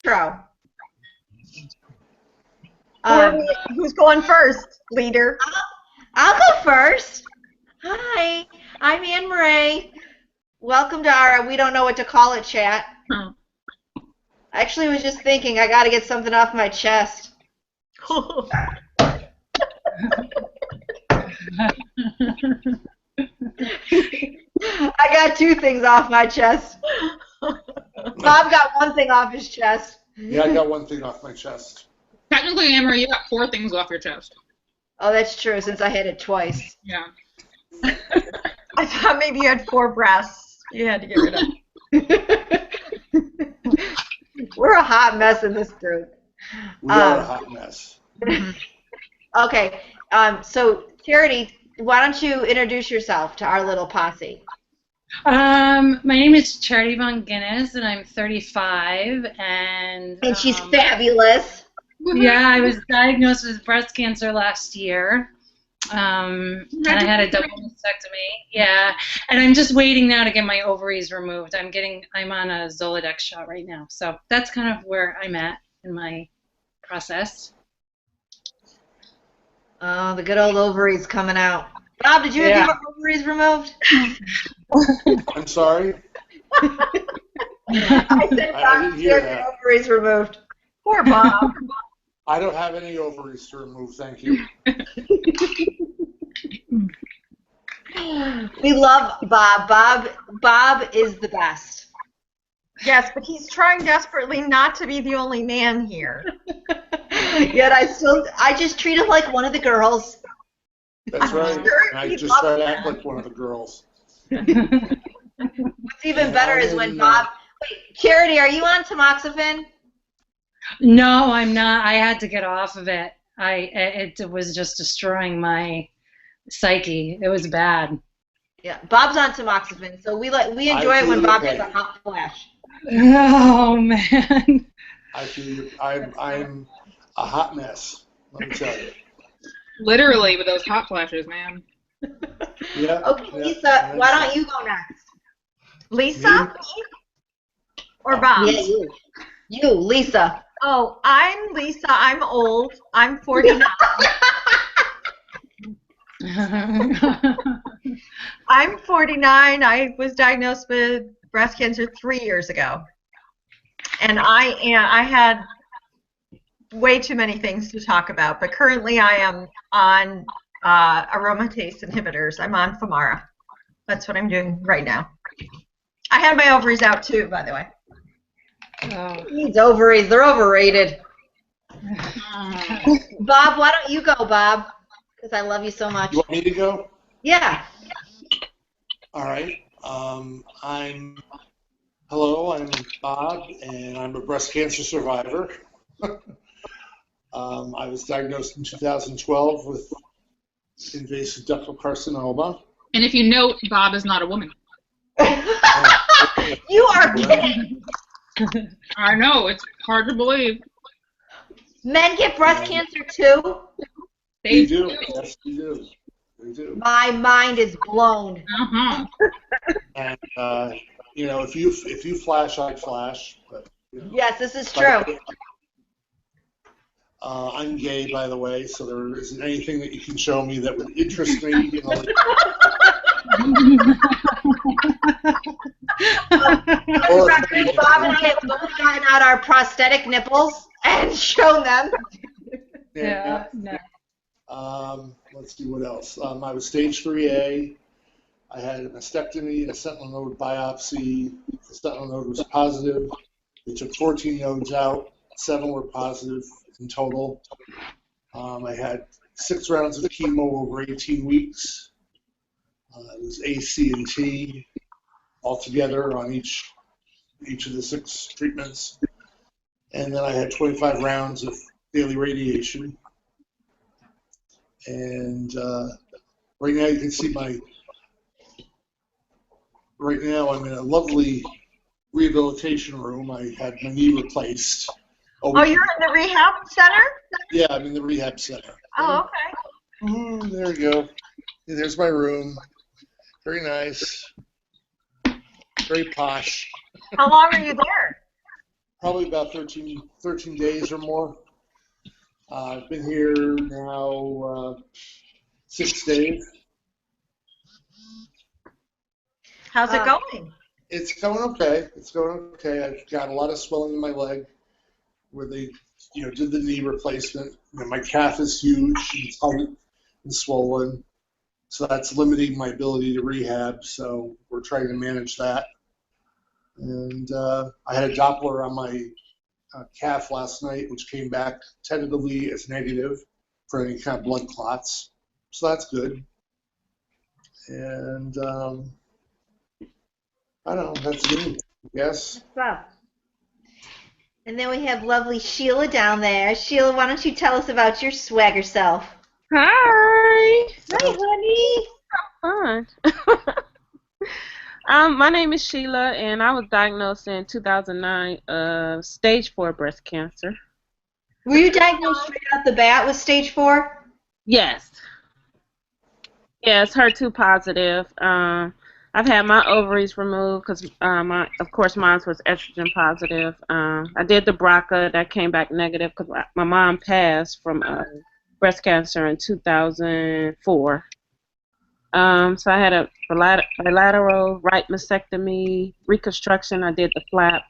intro. Who's going first, leader? I'll go first. Hi, I'm AnneMarie. Welcome to our We Don't Know What to Call It chat. I actually was just thinking I got to get something off my chest. I got two things off my chest. Bob got one thing off his chest. Yeah, I got one thing off my chest. Technically, AnneMarie, you got 4 things off your chest. Oh, that's true, since I hit it twice. Yeah. I thought maybe you had 4 breasts you had to get rid of. We're a hot mess in this group. We are a hot mess. Okay, so Charity, why don't you introduce yourself to our little posse? My name is Charity von Guinness, and I'm 35, and she's fabulous. Yeah, I was diagnosed with breast cancer last year, and I had a double mastectomy. Yeah, and I'm just waiting now to get my ovaries removed. I'm on a Zoladex shot right now, so that's kind of where I'm at in my process. Oh, the good old ovaries coming out. Bob, did you have your ovaries removed? I'm sorry? I said Bob, did you have your ovaries removed? Poor Bob. I don't have any ovaries to remove, thank you. We love Bob. Bob is the best. Yes, but he's trying desperately not to be the only man here. Yet I just treat him like one of the girls. That's right. And I just try to act like one of the girls. What's even better is when Bob... Wait, Charity, are you on tamoxifen? No, I'm not. I had to get off of it. It was just destroying my psyche. It was bad. Yeah, Bob's on tamoxifen, so we enjoy it when Bob has a hot flash. Oh man. I feel you. I'm a hot mess. Let me tell you. Literally with those hot flashes, man. Yeah. Okay, Lisa, why don't you go next? Lisa? Me? Or Bob? Yeah, you, Lisa. Oh, I'm Lisa. I'm old. I'm 49. I'm 49. I was diagnosed with breast cancer 3 years ago. And I had way too many things to talk about, but currently I am on aromatase inhibitors. I'm on Femara. That's what I'm doing right now. I had my ovaries out too, by the way. Oh. Needs ovaries. They're overrated. Bob, why don't you go, Bob? Because I love you so much. You want me to go? Yeah. All right. Hello, I'm Bob, and I'm a breast cancer survivor. I was diagnosed in 2012 with invasive ductal carcinoma. And if you note, Bob is not a woman. You are kidding. I know, it's hard to believe. Men get breast cancer too? They do. Yes, they do. They do. My mind is blown. And you know, if you flash, I flash. But, you know, yes, this is true. I'm gay, by the way, so there isn't anything that you can show me that would interest me. You know, Bob and I have both gotten out our prosthetic nipples and shown them. Yeah. No. Let's see what else. I was stage 3A. I had a mastectomy and a sentinel node biopsy. The sentinel node was positive. They took 14 nodes out. 7 were positive in total. I had 6 rounds of chemo over 18 weeks. It was A, C, and T altogether on each of the 6 treatments. And then I had 25 rounds of daily radiation. And right now you can see right now I'm in a lovely rehabilitation room. I had my knee replaced. Oh, you're in the rehab center? Yeah, I'm in the rehab center. Oh, okay. There we go. There's my room. Very nice. Very posh. How long are you there? Probably about 13 days or more. I've been here now 6 days. How's it going? It's going okay. It's going okay. I've got a lot of swelling in my leg where they, did the knee replacement. My calf is huge and tight and swollen, so that's limiting my ability to rehab. So we're trying to manage that. And I had a Doppler on my calf last night, which came back tentatively as negative for any kind of blood clots. So that's good. And I don't know, that's me, I guess. And then we have lovely Sheila down there. Sheila, why don't you tell us about your swagger self? Hi. Hi, honey. Fun. My name is Sheila, and I was diagnosed in 2009 of stage 4 breast cancer. Were you diagnosed straight out the bat with stage 4? Yes. Yes, HER2 positive. I've had my ovaries removed because, of course, mine was estrogen positive. I did the BRCA. That came back negative because my mom passed from breast cancer in 2004. So I had a bilateral right mastectomy, reconstruction. I did the flap.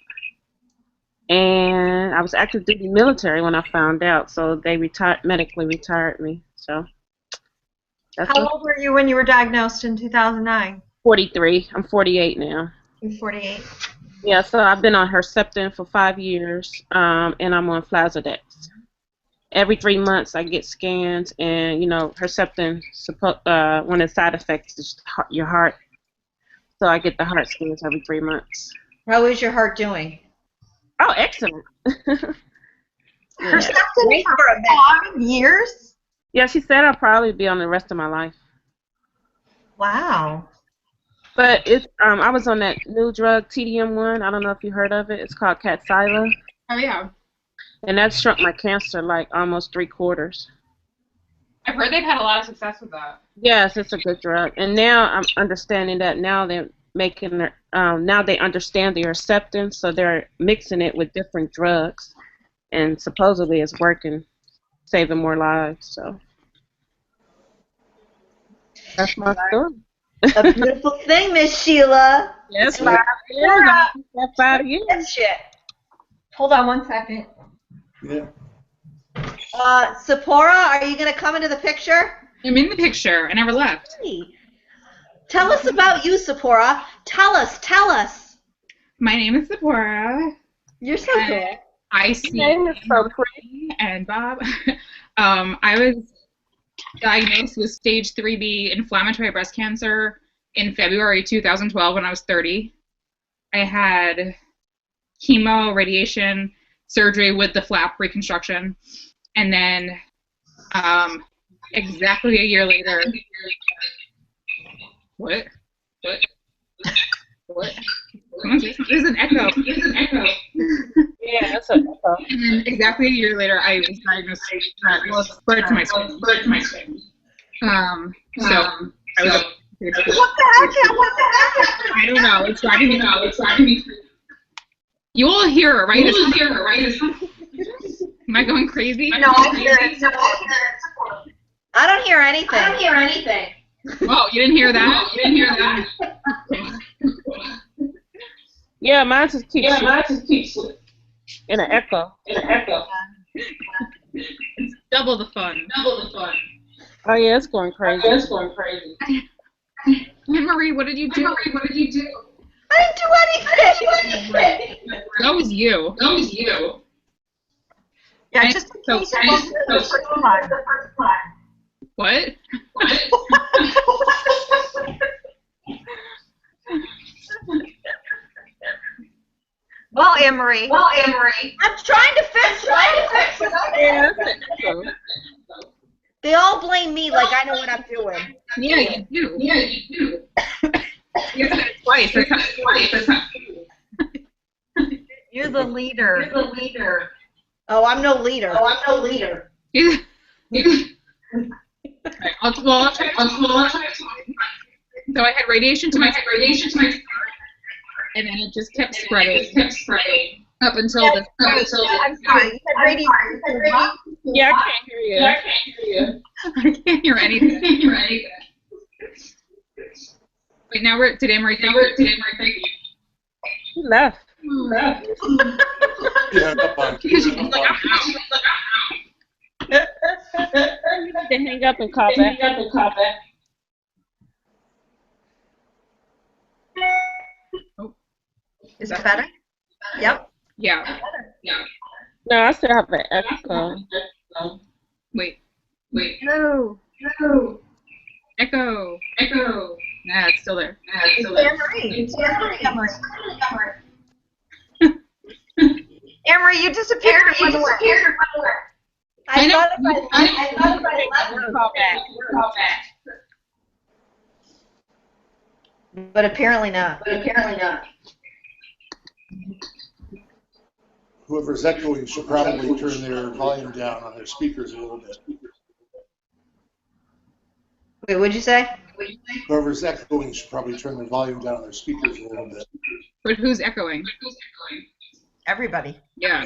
And I was active duty military when I found out, so they medically retired me. So. How old were you when you were diagnosed in 2009? 43. I'm 48 now. You're 48. Yeah, so I've been on Herceptin for 5 years, and I'm on Flazodex. Every 3 months I get scans, and Herceptin, one of the side effects is your heart. So I get the heart scans every 3 months. How is your heart doing? Oh, excellent. Herceptin for 5 years? Yeah, she said I'll probably be on the rest of my life. Wow. But it's I was on that new drug, TDM1. I don't know if you heard of it. It's called Ciccarella. Oh, yeah. And that shrunk my cancer like almost 3/4. I've heard they've had a lot of success with that. Yes, it's a good drug. And now I'm understanding that now they're making now they understand the Herceptin, so they're mixing it with different drugs, and supposedly it's working, saving more lives. So that's my story. A beautiful thing, Miss Sheila. Yes, 5 years. 5 years. That shit. Hold on 1 second. Yeah. Seporah, are you going to come into the picture? I'm in the picture. I never left. Hey. Tell us about you, Seporah. Tell us. My name is Seporah. You're so cool. I see name is so pretty. And Bob. I was diagnosed with stage 3B inflammatory breast cancer in February 2012 when I was 30. I had chemo, radiation, surgery with the flap reconstruction, and then exactly a year later. What? There's an echo. Yeah, that's an echo. And then exactly a year later, I was diagnosed with spread to my skin. So I was. What the heck? I don't know. It's driving me. You all hear it, right? Am I going crazy? No, I hear it. I don't hear anything. Oh, you didn't hear that? Yeah, mine just keeps in an echo. Double the fun. Oh yeah, it's going crazy. AnneMarie, what did you do? I didn't do anything. That was you. Yeah, just in case it wasn't the first time. What? Well, AnneMarie. I'm trying to fix it. Yeah, that's an echo. They all blame me like I know what I'm doing. Yeah, you do. You said it twice. That's not true. You're the leader. Oh, I'm no leader. I'll try. So I had radiation to my and then it just kept spreading. Up until this. I'm sorry. You said radio. Yeah, I can't hear you. I can't hear anything. Wait, now we're did AnneMarie think? She left. Yeah, up on. Because she's like, I'm out. You need to hang up and call back. Is that better? Yep. Yeah. No, I still have an echo. Wait. No. Echo. Nah, it's still there. AnneMarie. AnneMarie, you disappeared. I thought if I left, Call back. but apparently not. Whoever's echoing should probably turn their volume down on their speakers a little bit. Wait, what'd you say? Whoever's echoing should probably turn their volume down on their speakers a little bit. But who's echoing? Everybody. Yeah.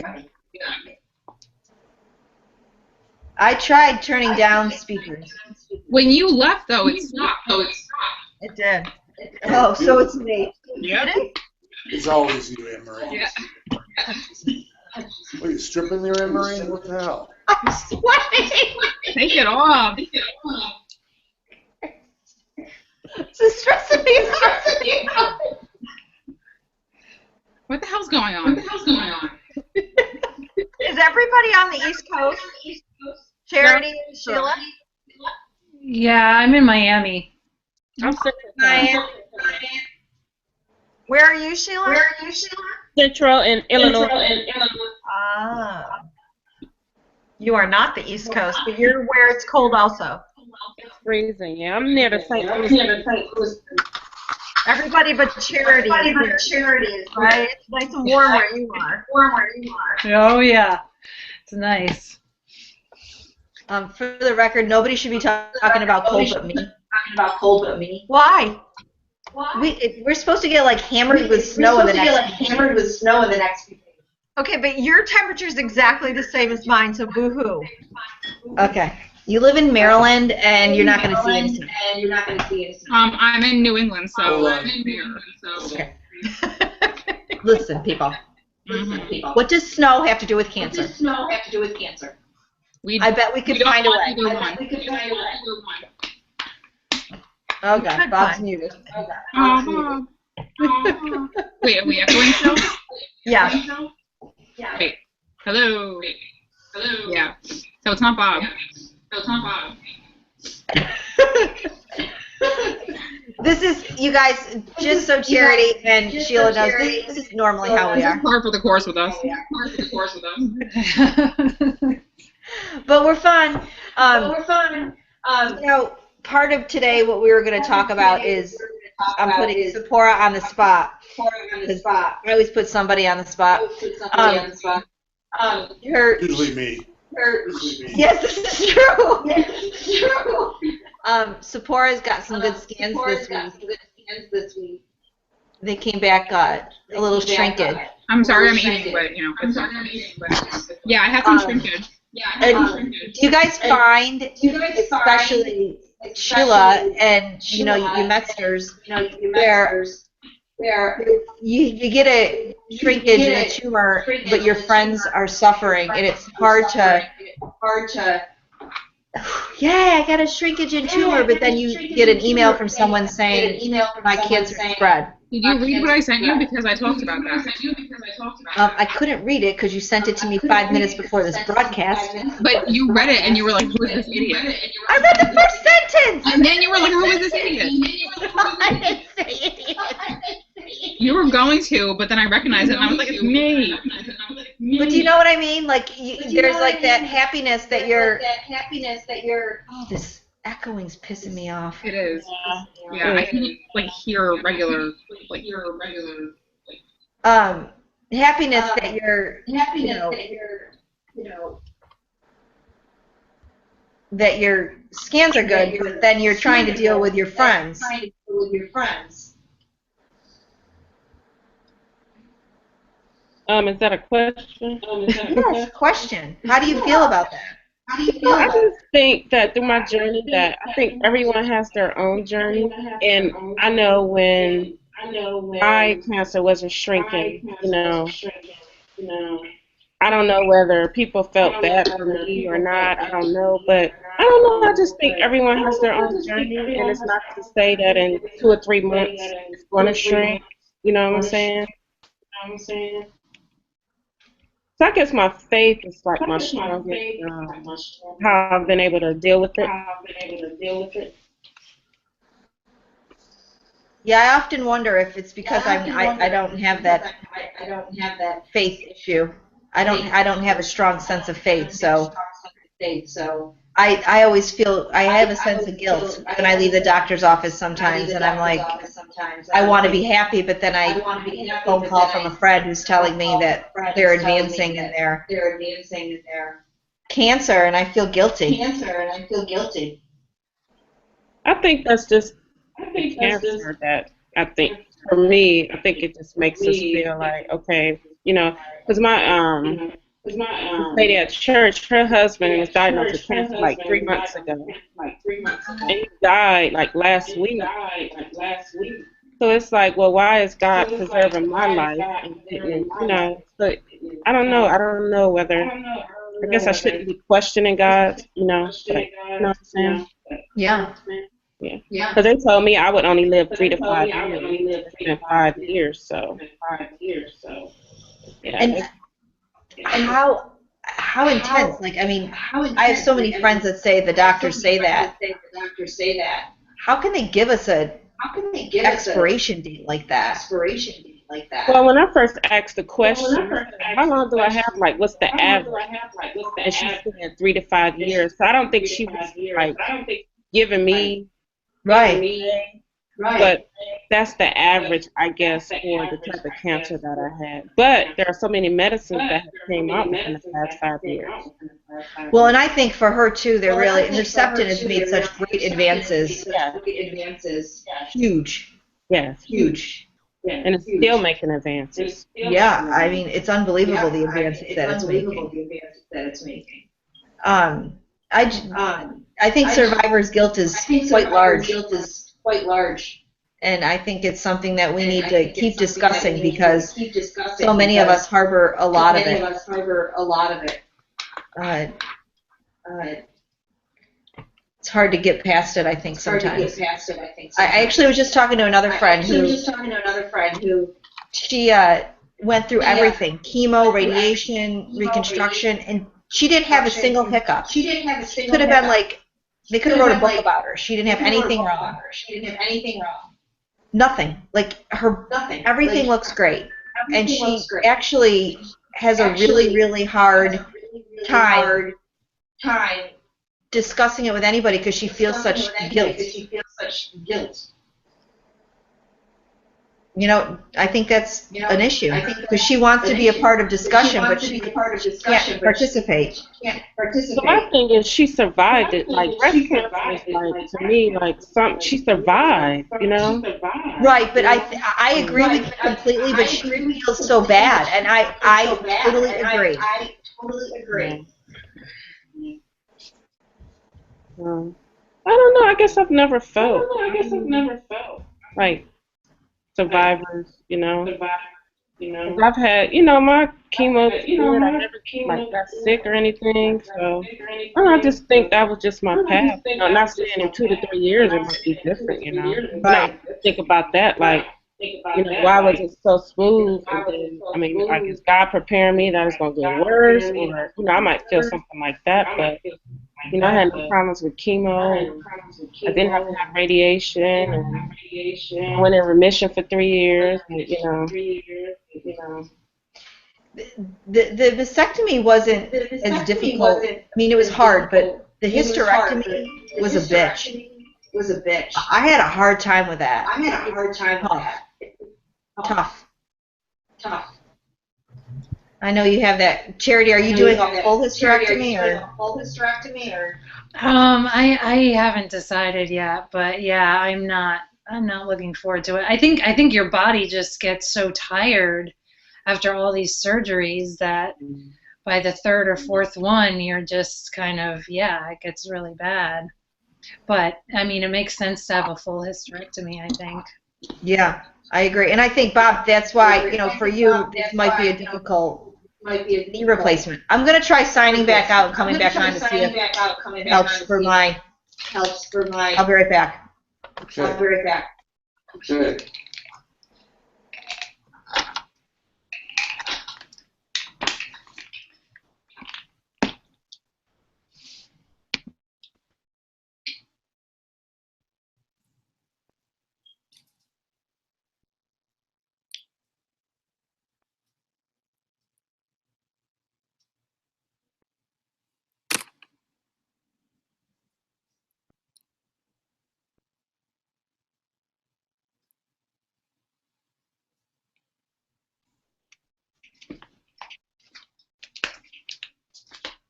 I tried turning down speakers. When you left, though, it stopped. It did. Oh, so it's me. Yeah. It's always you, AnneMarie. Yeah. What are you stripping there, AnneMarie? What the hell? I'm sweating. Take it off. It's stressing me out. What the hell's going on? Is everybody on the East Coast? Charity and Sheila? Yeah, I'm in Miami. I'm Miami. Where are you, Sheila? Central in Illinois. Ah. You are not the East Coast, but you're where it's cold also. It's freezing. Yeah, I'm near the St. Louis. Everybody but Charity. Right? It's nice and warm where you are. Oh, yeah. It's nice. For the record, nobody should be talking about cold but me. Why? We're supposed to get like hammered with snow in the next few days. Okay, but your temperature is exactly the same as mine, so boo-hoo. Okay. You live in Maryland and you're not going to see anything. I'm in New England, so Hold on. I'm in here. So. Okay. Listen, people. Mm-hmm. What does snow have to do with cancer? I bet we could find a way. Oh God, Bob's muted. Wait, are we echoing still? Yeah. Wait. Hello. Yeah. So it's not Bob. This is, you guys, just so Charity and Sheila knows, this is normally how we This are. is par for the course with us. But we're fun. You know, part of today what we were going to talk about is I'm putting Seporah on the spot. I always put somebody on the spot. Usually me. Yes, this is true. Seporah's got some good scans this week. They came back a little shrinkage. I'm sorry I'm eating, but you know. Yeah, I had some shrinkage. And do you guys find, especially Sheila and you Metzgers, where you get a shrinkage and a tumor, but your friends are suffering, and it's hard to. Yeah, I got a shrinkage and tumor, but then you get an email from someone saying my cancer spread. Did you read what I sent you? Because I talked about that. I couldn't read it because you sent it to me 5 minutes before this broadcast. But you read it and you were like, who is this idiot? I read the first sentence! And then you were like, who is this idiot? I didn't say idiot. You were going to, but then I recognized it and I was like, it's me. But do you know what I mean? Like, there's like that happiness that you're. Oh, this echoing's pissing me off. It is. Yeah, I can like hear regular. Happiness that you're. That your scans are good, but then you're trying to deal with your friends. Is that a question? Yes, question. How do you feel about that? How do you feel I about it? just think that through my journey that I think everyone has their own journey, and I know when my cancer wasn't shrinking, I don't know whether people felt bad for me or not. I don't know, but I don't know. I just think everyone has their own journey, and it's not to say that in 2 or 3 months it's going to shrink. You know what I'm saying? So I guess my faith is like my strongest. How I've been able to deal with it. Yeah, I often wonder if it's because I don't have that faith issue. I don't have a strong sense of faith, so I always feel I have a sense of guilt when I leave the doctor's office sometimes, and I'm like, I want to be happy, but then I get a phone call from a friend who's telling me that they're advancing in their cancer, and I feel guilty. I think that's just cancer that I think for me, I think it just makes us feel like, okay, because my lady at church, her husband was diagnosed with cancer like 3 months ago. And he died like last week. So it's like, well, why is God preserving my life? So I don't know. I don't know whether, I guess I shouldn't be questioning God, but, you know what I'm saying? Yeah. Yeah. Because they told me I would only live 3 to 5 years. It's been 5 years, so. Yeah. And how intense? Like, I mean, I have so many friends that say the doctors say that. How can they give us an expiration date like that? Well, when I first asked the question, how long do I have? Like, what's the average? And she said 3 to 5 years. So I don't think she was like giving me Right. But that's the average, I guess, for the type of cancer that I had. But there are so many medicines that have came out within the past 5 years. Well, and I think for her too, they're really, Herceptin has made such great advances. Yeah. Huge. Yes. Huge. And it's still making advances. Yeah, I mean, it's unbelievable the advances that it's making. I think survivor's guilt is quite large. And I think it's something that we need to keep discussing because so many of us harbor a lot of it. It's hard to get past it, I think, sometimes. I actually was just talking to another friend who she went through everything, chemo, radiation, reconstruction, and she didn't have a single hiccup. Could have been like, they could have wrote a book about her. She didn't have anything wrong. Nothing. Like everything looks great. And she actually has a really, really hard time discussing it with anybody because she feels such guilt. I think that's an issue because she wants to be a part of discussion, but she can't participate. So my thing is, she survived it. Like breast cancer is like, to me, like she survived, Right, but I agree with you completely, but she feels so bad, and I totally agree. I don't know. I guess I've never felt like survivors, I've had, my chemo, I never got sick or anything, so I just think that was just my path. Not saying in 2 to 3 years it might be different, Right. Think about that, like, why was it so smooth? And then, I mean, I guess God preparing me that it's going to get worse, or, I might feel something like that, but, I had no problems with chemo, and I didn't have to have radiation, and I went in remission for 3 years, and, The vasectomy wasn't as difficult. I mean, it was hard, but the hysterectomy was a bitch. I had a hard time with that. Tough. I know you have that. Charity, are you doing a full hysterectomy or? I haven't decided yet, but yeah, I'm not looking forward to it. I think your body just gets so tired after all these surgeries that by the third or fourth one, you're just kind of, yeah, it gets really bad. But, I mean, it makes sense to have a full hysterectomy, I think. Yeah, I agree. And I think, Bob, that's why, you know, for you, this might be a difficult knee replacement. I'm going to try signing back out and coming back on to see if it helps for my, I'll be right back. Okay. I'll be right back. Okay.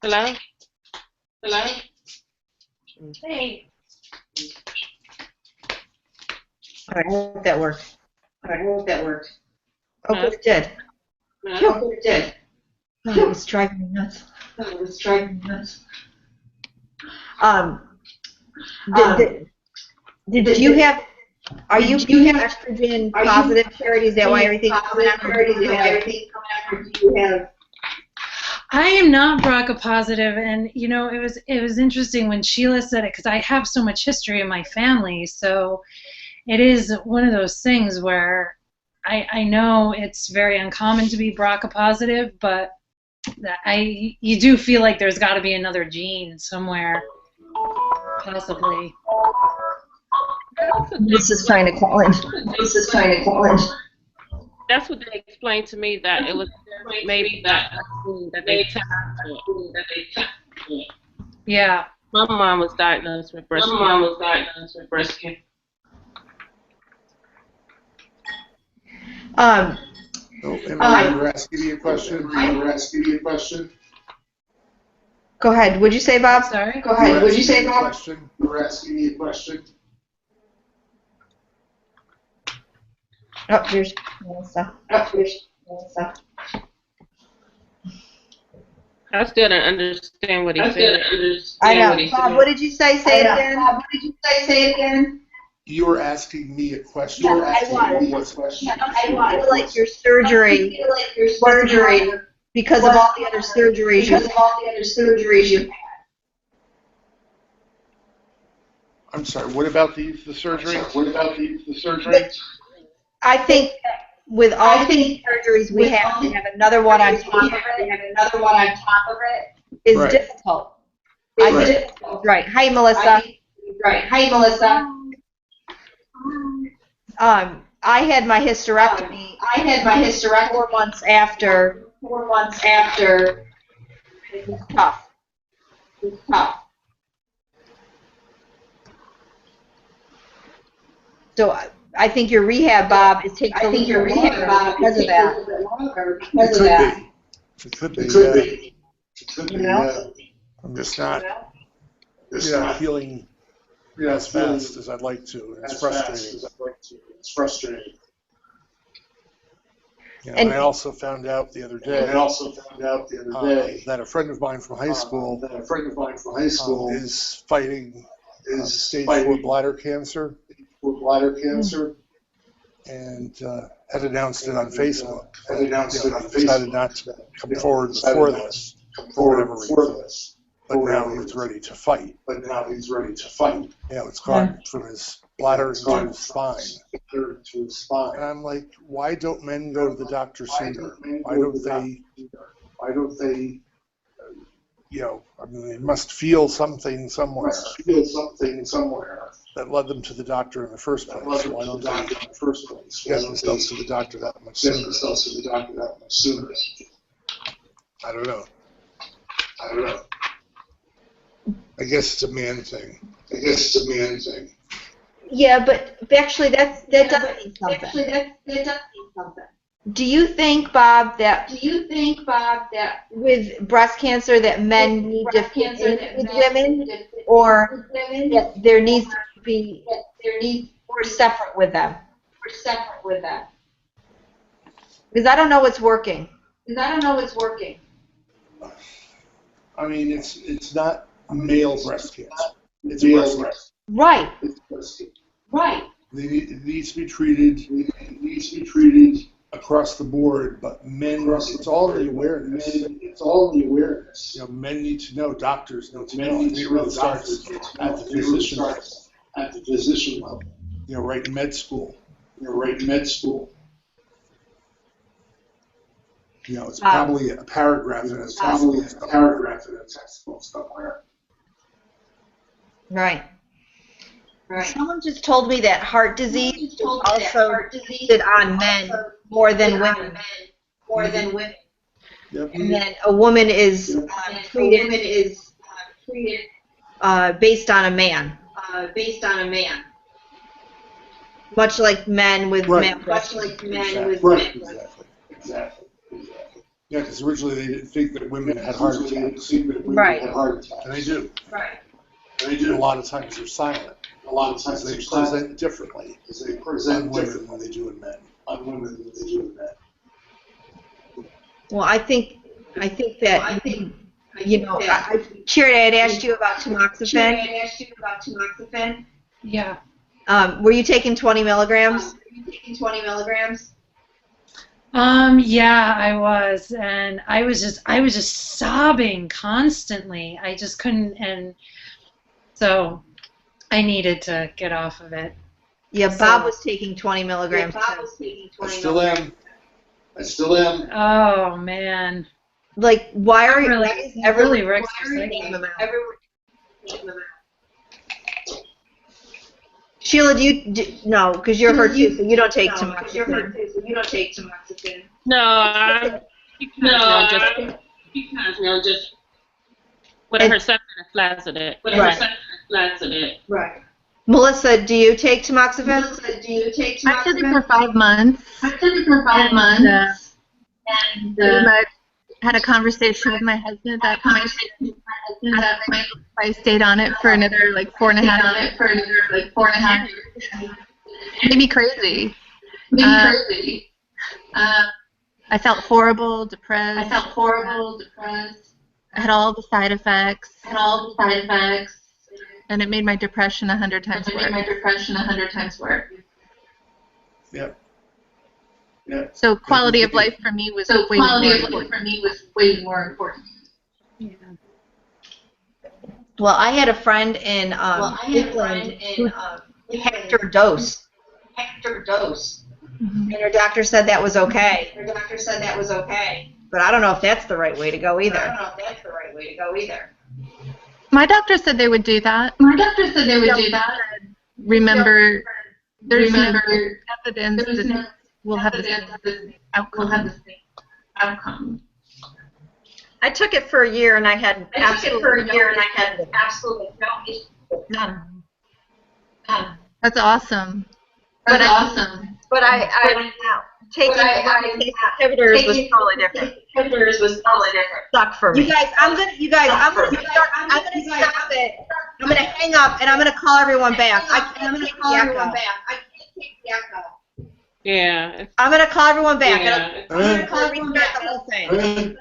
Hello? Hello? Hey. All right, I hope that worked. Huh? Okay, it did. Huh? Okay, it did. Oh, it's driving me nuts. Did you have, are you estrogen positive, Charity? Is that why everything's coming out? Or do you have? I am not BRCA positive, and you know, it was interesting when Sheila said it because I have so much history in my family. So it is one of those things where I know it's very uncommon to be BRCA positive, but you do feel like there's got to be another gene somewhere, possibly. This is trying to call in. That's what they explained to me, that it was maybe that they tested. Yeah. My mom was diagnosed with breast cancer. Oh, Emily, you were asking me a question? Go ahead. What'd you say, Bob? Sorry? Go ahead. What'd you say, You Bob? were asking me a question. Oh, here's Melissa. I still don't understand what he said. I know. Bob, what did you say? Say it again. You were asking me a question. Yeah, I was. I feel like your surgery because of all the other surgeries you've had. I'm sorry, what about the surgery? I think with all the surgeries we have, to have another one on top of it is Right. difficult. Right. Right. Hi, Melissa. I had my hysterectomy 4 months after. It was tough. So I think your rehab, Bob, is taking a little bit longer because of that. It could be. You know? I'm just not healing as fast as I'd like to. It's frustrating. You know, and I also found out the other day that a friend of mine from high school is fighting stage 4 bladder cancer. And had announced it on Facebook. Decided not to come forward before this, for whatever reason. But now he's ready to fight. Yeah, it's gone from his bladder into his spine. And I'm like, why don't men go to the doctor sooner? Why don't they? You know, I mean, they must feel something somewhere that led them to the doctor in the first place. Why don't they get themselves to the doctor that much sooner? I don't know. I guess it's a man thing. Yeah, but actually that does mean something. Do you think, Bob, that with breast cancer that men need to fit in with women, or that there needs to be we're separate with them? Because I don't know what's working. I mean, it's not male breast cancer. It's breast cancer. Right. It needs to be treated. It needs to be treated across the board. But men, it's all the awareness. You know, men need to know. Doctors need to know. And it really starts at the physician level. You know, right in med school. You know, it's probably a paragraph in a textbook somewhere. Right. Someone just told me that heart disease is also treated on men more than women. Yep. And then a woman is treated based on a man. Much like men with male breast cancer. Exactly. Yeah, because originally they didn't think that women had heart attacks. Right. And they do. A lot of times they're silent. They present differently on women than they do in men. Well, I think that, you know, Charity, I had asked you about tamoxifen. Yeah. Were you taking 20 milligrams? Yeah, I was, and I was just sobbing constantly. I just couldn't, and so I needed to get off of it. Yeah, Bob was taking 20 milligrams. I still am. Oh man. Like, why are you really wrecks your cycle. Sheila, no, because you're her too, so you don't take tamoxifen. No, just with Herceptin and flaccid. Right. Melissa, do you take tamoxifen? I took it for 5 months. And pretty much had a conversation with my husband at that point. I stayed on it for another like 4.5 years. Made me crazy. I felt horrible, depressed. I had all the side effects. And it made my depression 100 times worse. Yep. So quality of life for me was way more important. Yeah. Well, I had a friend in England who hacked her dose. And her doctor said that was okay. But I don't know if that's the right way to go either. My doctor said they would do that. Remember, there's no evidence that we'll have the same outcome. I took it for a year and I had absolutely no issue. None. That's awesome. But I taking inhibitors was totally different. Suck for me. You guys, I'm gonna stop it. I'm gonna hang up and I'm gonna call everyone back. I'm gonna call everyone back. I can't take the echo. Yeah. I'm gonna call everyone back. Yeah. I'm gonna call everyone back the whole thing. Okay.